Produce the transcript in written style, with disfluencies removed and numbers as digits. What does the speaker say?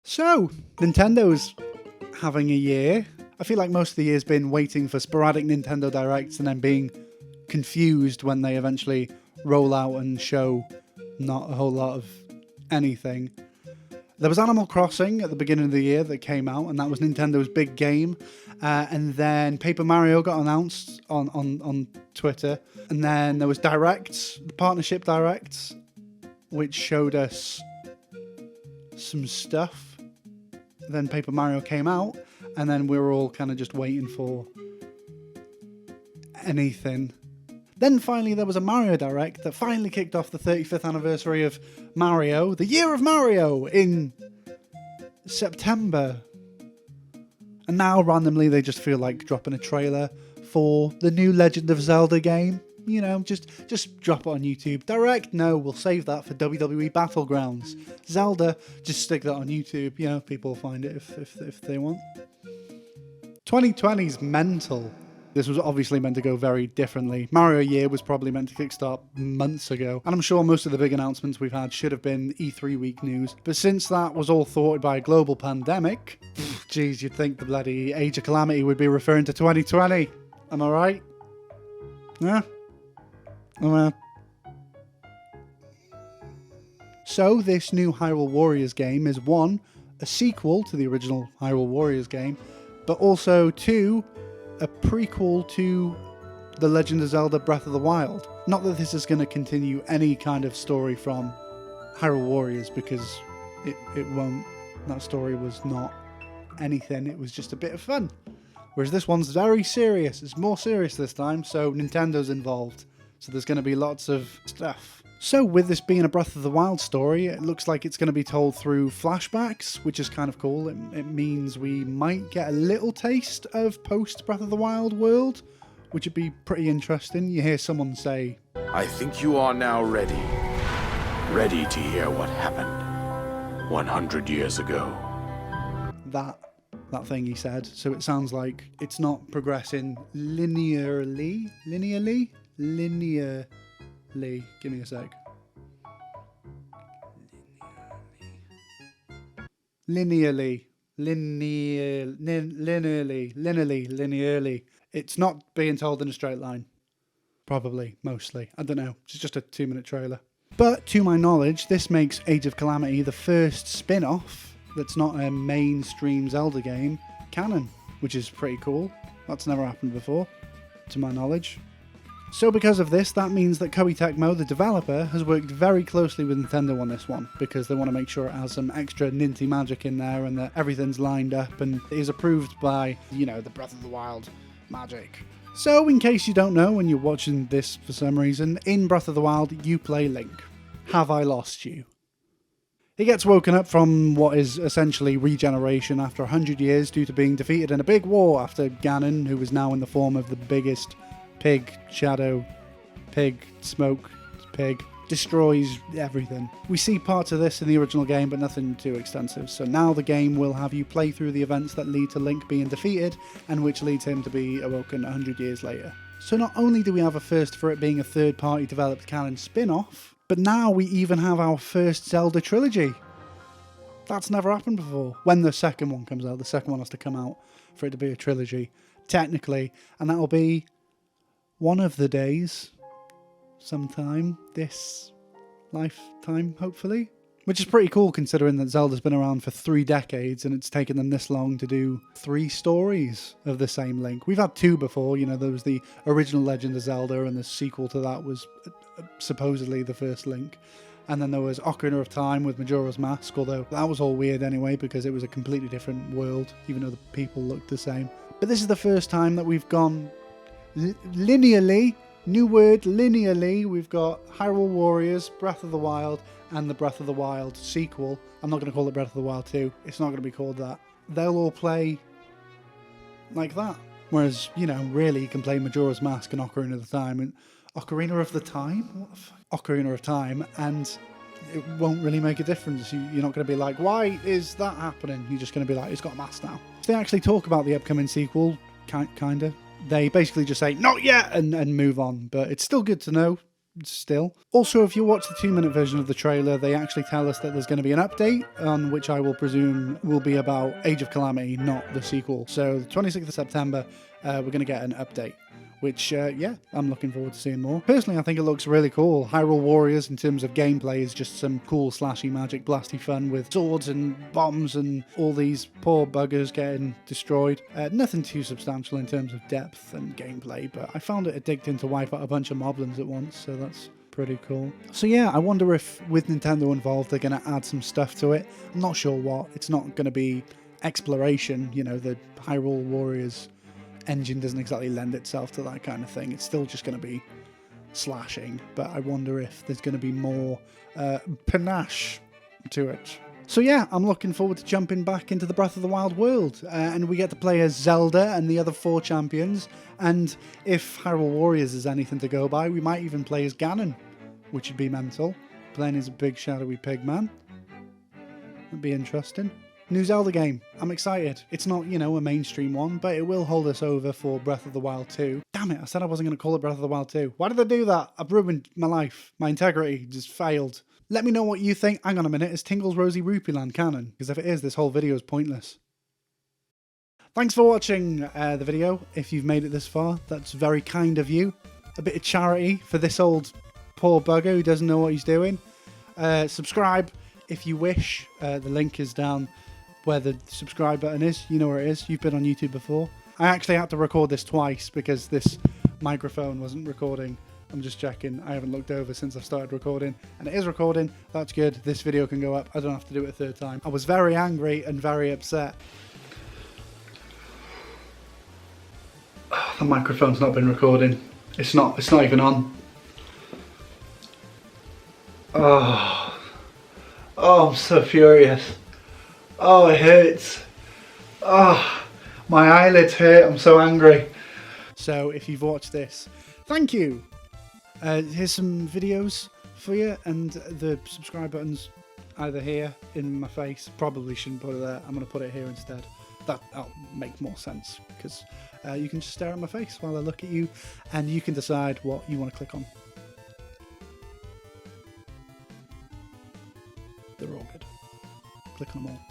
So, Nintendo's having a year. I feel like most of the year's been waiting for sporadic Nintendo Directs and then being confused when they eventually roll out and show not a whole lot of anything. There was Animal Crossing at the beginning of the year that came out, and that was Nintendo's big game. And then Paper Mario got announced on Twitter. And then there was Directs, the partnership Directs, which showed us some stuff. Then Paper Mario came out, and then we were all kind of just waiting for anything. Then finally there was a Mario Direct that finally kicked off the 35th anniversary of Mario, the year of Mario, in September. And now randomly they just feel like dropping a trailer for the new Legend of Zelda game. You know, just drop it on YouTube. Direct? No, we'll save that for WWE Battlegrounds. Zelda, just stick that on YouTube. You know, people will find it if they want. 2020's mental. This was obviously meant to go very differently. Mario Year was probably meant to kickstart months ago, and I'm sure most of the big announcements we've had should have been E3 week news. But since that was all thwarted by a global pandemic, geez, you'd think the bloody Age of Calamity would be referring to 2020. Am I right? Yeah? So this new Hyrule Warriors game is 1, a sequel to the original Hyrule Warriors game, but also 2, a prequel to The Legend of Zelda Breath of the Wild. Not that this is going to continue any kind of story from Hyrule Warriors, because it won't. That story was not anything, it was just a bit of fun. Whereas this one's very serious, it's more serious this time, so Nintendo's involved. So there's going to be lots of stuff. So with this being a Breath of the Wild story, it looks like it's going to be told through flashbacks, which is kind of cool. It means we might get a little taste of post-Breath of the Wild world, which would be pretty interesting. You hear someone say, I think you are now ready. Ready to hear what happened 100 years ago. That thing he said. So it sounds like it's not progressing linearly. Give me a sec. Linearly. It's not being told in a straight line. Probably, mostly. I don't know. It's just a 2-minute trailer. But to my knowledge, this makes Age of Calamity the first spin-off that's not a mainstream Zelda game canon, which is pretty cool. That's never happened before, to my knowledge. So because of this, that means that Koei Tecmo, the developer, has worked very closely with Nintendo on this one, because they want to make sure it has some extra Ninty magic in there and that everything's lined up and is approved by, you know, the Breath of the Wild magic. So in case you don't know and you're watching this for some reason, in Breath of the Wild you play Link. Have I lost you? He gets woken up from what is essentially regeneration after 100 years due to being defeated in a big war after Ganon, who is now in the form of the biggest pig, shadow, pig, smoke, pig, destroys everything. We see parts of this in the original game, but nothing too extensive. So now the game will have you play through the events that lead to Link being defeated, and which leads him to be awoken 100 years later. So not only do we have a first for it being a third-party developed canon spin-off, but now we even have our first Zelda trilogy. That's never happened before. When the second one comes out, the second one has to come out for it to be a trilogy, technically, and that'll be one of the days, sometime this lifetime, hopefully. Which is pretty cool considering that Zelda's been around for 3 decades and it's taken them this long to do 3 stories of the same Link. We've had 2 before, you know, there was the original Legend of Zelda and the sequel to that was supposedly the first Link. And then there was Ocarina of Time with Majora's Mask, although that was all weird anyway because it was a completely different world, even though the people looked the same. But this is the first time that we've gone linearly, new word, linearly. We've got Hyrule Warriors, Breath of the Wild, and the Breath of the Wild sequel. I'm not going to call it Breath of the Wild 2. It's not going to be called that. They'll all play like that. Whereas, you know, really you can play Majora's Mask and Ocarina of the Time. And Ocarina of the Time? What the fuck? Ocarina of Time, and it won't really make a difference. You're not going to be like, why is that happening? You're just going to be like, it's got a mask now. They actually talk about the upcoming sequel, kind of. They basically just say, not yet, and move on. But it's still good to know. still. Also, if you watch the 2-minute version of the trailer, they actually tell us that there's going to be an update, on which I will presume will be about Age of Calamity, not the sequel. So the 26th of September, we're going to get an update, which, yeah, I'm looking forward to seeing more. Personally, I think it looks really cool. Hyrule Warriors, in terms of gameplay, is just some cool slashy magic blasty fun with swords and bombs and all these poor buggers getting destroyed. Nothing too substantial in terms of depth and gameplay, but I found it addicting to wipe out a bunch of moblins at once, so that's pretty cool. So yeah, I wonder if with Nintendo involved they're going to add some stuff to it. I'm not sure what. It's not going to be exploration, you know, the Hyrule Warriors engine doesn't exactly lend itself to that kind of thing. It's still just going to be slashing, but I wonder if there's going to be more panache to it. So yeah, I'm looking forward to jumping back into the Breath of the Wild world, and we get to play as Zelda and the other 4 champions, and if Hyrule Warriors is anything to go by, we might even play as Ganon, which would be mental, playing as a big shadowy pig man. That'd be interesting. New Zelda game. I'm excited. It's not, you know, a mainstream one, but it will hold us over for Breath of the Wild 2. Damn it, I said I wasn't going to call it Breath of the Wild 2. Why did I do that? I've ruined my life. My integrity just failed. Let me know what you think. Hang on a minute, is Tingle's Rosy Rupee Land canon? Because if it is, this whole video is pointless. Thanks for watching the video. If you've made it this far, that's very kind of you. A bit of charity for this old poor bugger who doesn't know what he's doing. Subscribe if you wish. The link is down where the subscribe button is. You know where it is. You've been on YouTube before. I actually had to record this twice because this microphone wasn't recording. I'm just checking. I haven't looked over since I've started recording, and it is recording. That's good. This video can go up. I don't have to do it a 3rd time. I was very angry and very upset. The microphone's not been recording. It's not even on. Oh, I'm so furious. Oh, it hurts. Oh, my eyelids hurt. I'm so angry. So if you've watched this, thank you. Here's some videos for you, and the subscribe button's either here in my face. Probably shouldn't put it there. I'm going to put it here instead. That'll make more sense, because you can just stare at my face while I look at you, and you can decide what you want to click on. They're all good. Click on them all.